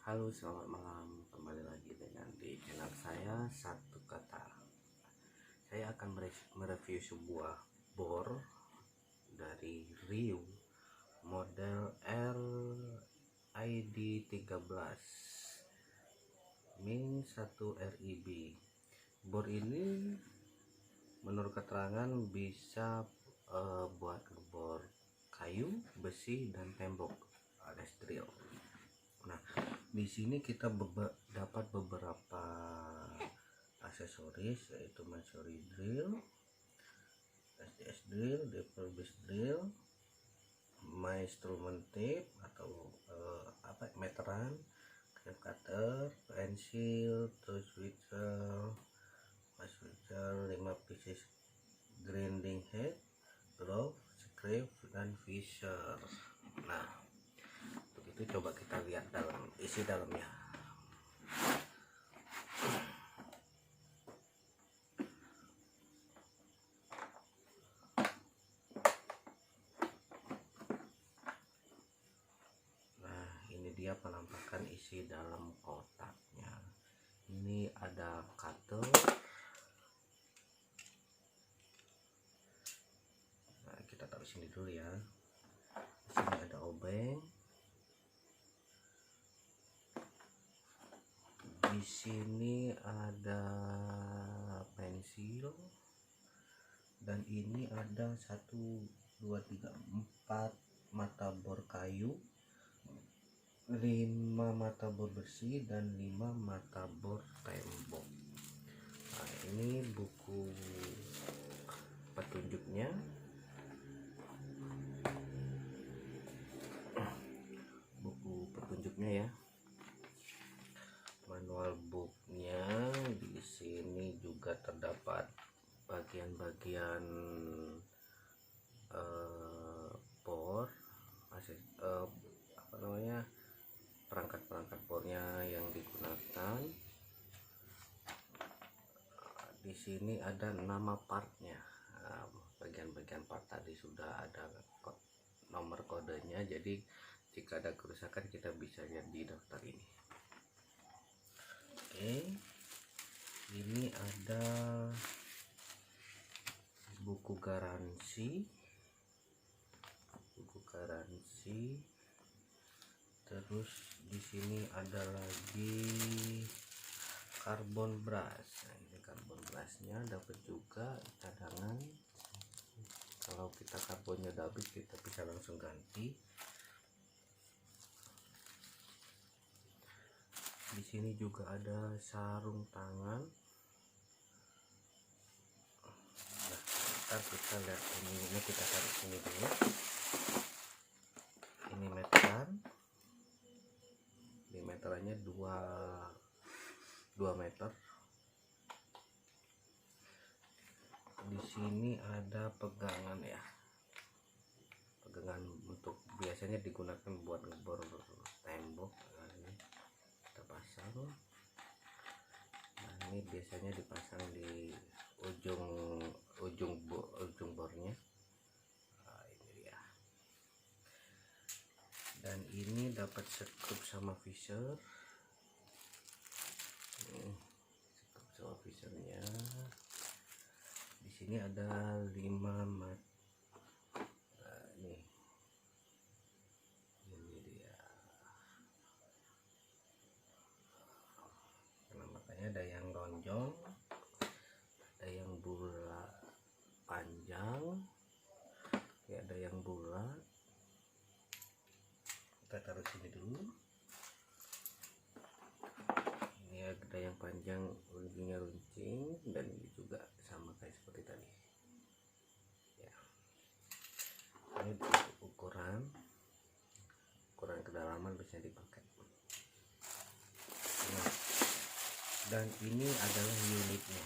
Halo, selamat malam. Kembali lagi dengan di channel saya Satu Kata. Saya akan mereview sebuah bor dari Ryu model RID 13 Min 1 RIB. Bor ini menurut keterangan bisa buat ngebor kayu, besi, dan tembok alias drill. Nah, di sini kita dapat beberapa aksesoris, yaitu Masuri drill, SDS drill, Devilbase drill, my instrument tape atau meteran, craft cutter, pensil, tool switcher, 5 pieces grinding head, glove, scrape, dan fisher. Nah, itu coba kita lihat isi dalamnya. Nah, ini dia penampakan isi dalam kotaknya. Ini ada cutter. Nah, kita taruh sini dulu ya. Di sini ada obeng. Di sini ada pensil, dan ini ada 1, 2, 3, 4 mata bor kayu, 5 mata bor bersih, dan 5 mata bor tembok. Nah, ini buku petunjuknya. Ya, manual booknya. Di sini juga terdapat bagian-bagian bor, perangkat-perangkat bornya yang digunakan. Di sini ada nama partnya. Bagian-bagian part tadi sudah ada nomor kodenya, jadi jika ada kerusakan kita bisa lihat di daftar ini. Oke, ini ada buku garansi, terus di sini ada lagi karbon brush. Nah, ini karbon brushnya dapat juga cadangan. Kalau kita karbonnya udah habis, kita bisa langsung ganti. Di sini juga ada sarung tangan. Nah, kita lihat ini kita taruh sini dulu. Ini meteran. Ini meterannya 2 meter. Di sini ada pegangan ya. Pegangan untuk biasanya digunakan buat ngebor tembok. Nah, ini kita pasang. Nah, ini biasanya dipasang di ujung bornya. Nah, ini dia. Dan ini dapat sekrup sama fisher. Sekrup sama fishernya. Di sini ada 5 mat. Nah, ini dia. Makanya ada yang lonjong, ada yang bulat panjang, ya, ada yang bulat. Kita taruh sini dulu. Ini ada yang panjang, ujungnya runcing, dan ini juga sama kayak seperti tadi ya. Ini ukuran kedalaman bisa dipakai. Nah, dan ini adalah unitnya.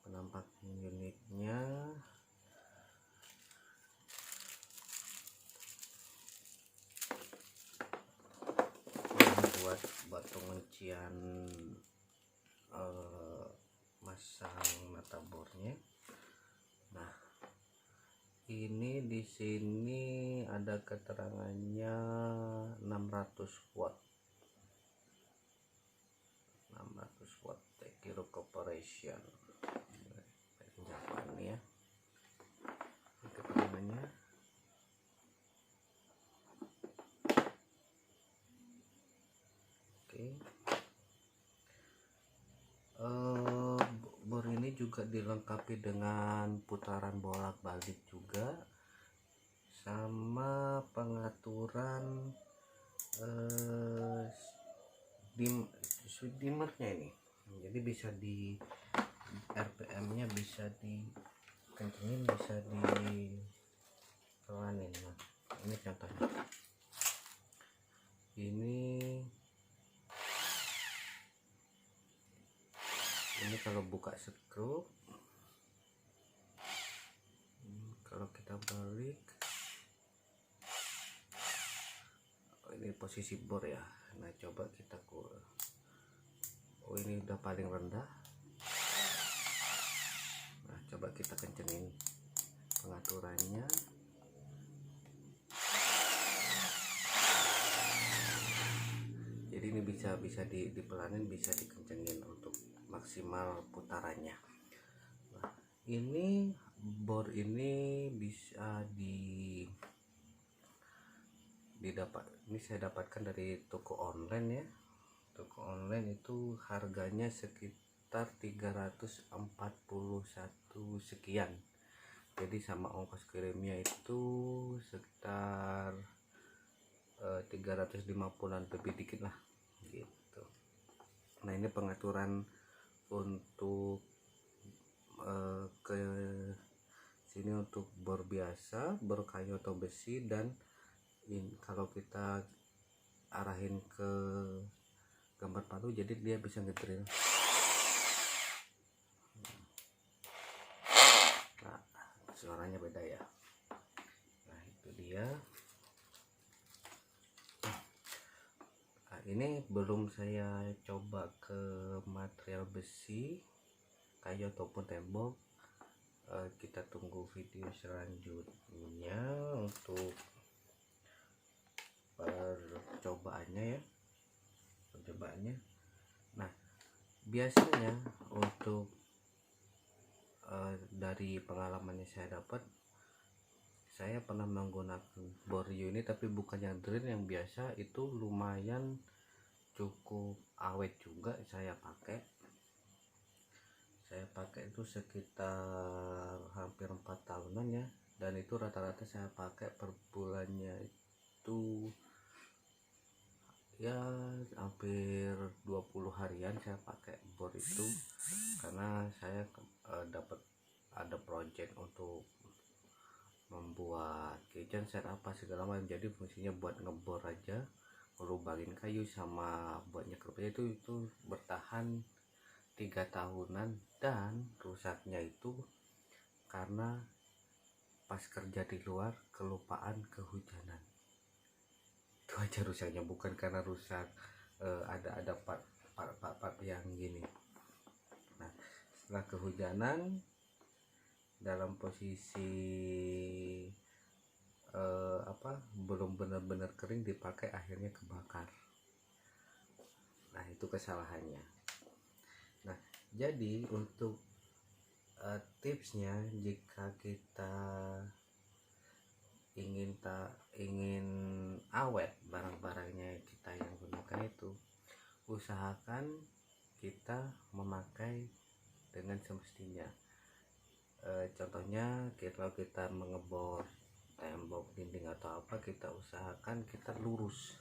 Penampakan unitnya. Ini buat penguncian masang mata bornya. Nah, ini di sini ada keterangannya 600 watt. 600 watt Tekiro Corporation. Jawaban ya. Ini keterangannya. Oke. Bor ini juga dilengkapi dengan putaran bolak-balik juga, sama pengaturan dimmernya ini. Jadi bisa di RPM-nya bisa dikencengin, bisa dipelanin. Nah, ini contohnya. Ini kalau buka skru, kalau kita balik, ini posisi bor ya. Nah, coba kita ini udah paling rendah. Nah, coba kita kencengin pengaturannya. Jadi ini bisa dipelanin, bisa dikencengin untuk maksimal putarannya. Nah, ini bor ini bisa ini saya dapatkan dari toko online ya. Toko online itu harganya sekitar 341 sekian. Jadi sama ongkos kirimnya itu sekitar 350-an lebih dikit lah gitu. Nah, ini pengaturan untuk ke sini untuk bor biasa, bor kayu atau besi, dan kalau kita arahin ke gambar palu jadi dia bisa ngedrill. Nah, suaranya beda ya. Nah, itu dia. Nah, ini belum saya coba ke material besi, kayu ataupun tembok. Kita tunggu video selanjutnya untuk percobaannya. Nah, biasanya untuk dari pengalaman yang saya dapat, saya pernah menggunakan bor ini tapi bukan yang drill, yang biasa itu lumayan cukup awet juga. Saya pakai itu sekitar hampir 4 tahunan ya, dan itu rata-rata saya pakai per bulannya itu ya hampir 20 harian saya pakai bor itu, karena saya dapat ada project untuk membuat kitchen set apa segala macam. Jadi fungsinya buat ngebor aja, ngelubarin kayu sama buat nyekrupnya itu bertahan 3 tahunan. Dan rusaknya itu karena pas kerja di luar kelupaan kehujanan. Itu aja rusaknya, bukan karena rusak ada part yang gini. Nah, setelah kehujanan dalam posisi belum benar-benar kering dipakai, akhirnya kebakar. Nah, itu kesalahannya. Nah, jadi untuk tipsnya, jika kita ingin awet barang-barangnya kita yang gunakan itu, usahakan kita memakai dengan semestinya. Contohnya kalau kita mengebor tembok, dinding atau apa, kita usahakan kita lurus.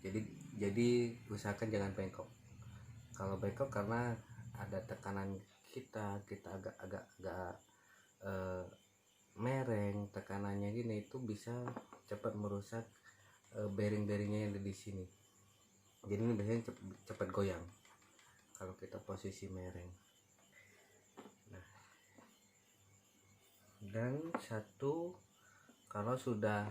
Jadi usahakan jangan bengkok. Kalau bengkok karena ada tekanan, kita agak mereng tekanannya gini, itu bisa cepat merusak bearing-bearingnya yang ada di sini. Jadi ini biasanya cepat goyang kalau kita posisi mereng. Nah, dan satu, kalau sudah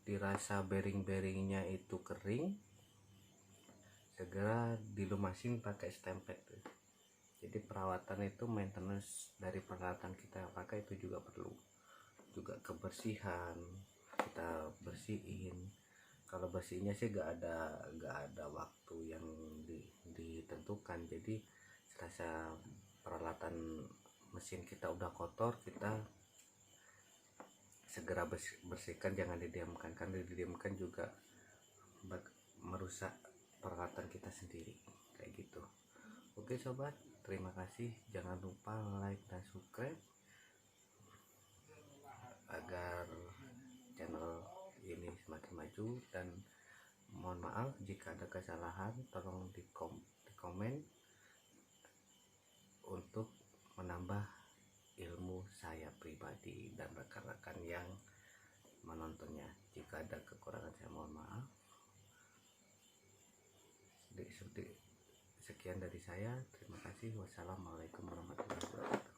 dirasa bearing-bearingnya itu kering, segera dilumasin pakai stempet. Jadi perawatan itu, maintenance dari peralatan kita yang pakai itu juga perlu, juga kebersihan kita bersihin. Kalau bersihnya sih gak ada waktu yang ditentukan. Jadi serasa peralatan mesin kita udah kotor, kita segera bersihkan, jangan didiamkan, karena didiamkan juga merusak peralatan kita sendiri kayak gitu. Oke sobat, terima kasih, jangan lupa like dan subscribe agar channel ini semakin maju, dan mohon maaf jika ada kesalahan, tolong di komen untuk menambah ilmu saya pribadi dan rekan-rekan yang menontonnya. Jika ada kekurangan saya mohon maaf. Sekian dari saya, terima kasih. Wassalamualaikum warahmatullahi wabarakatuh.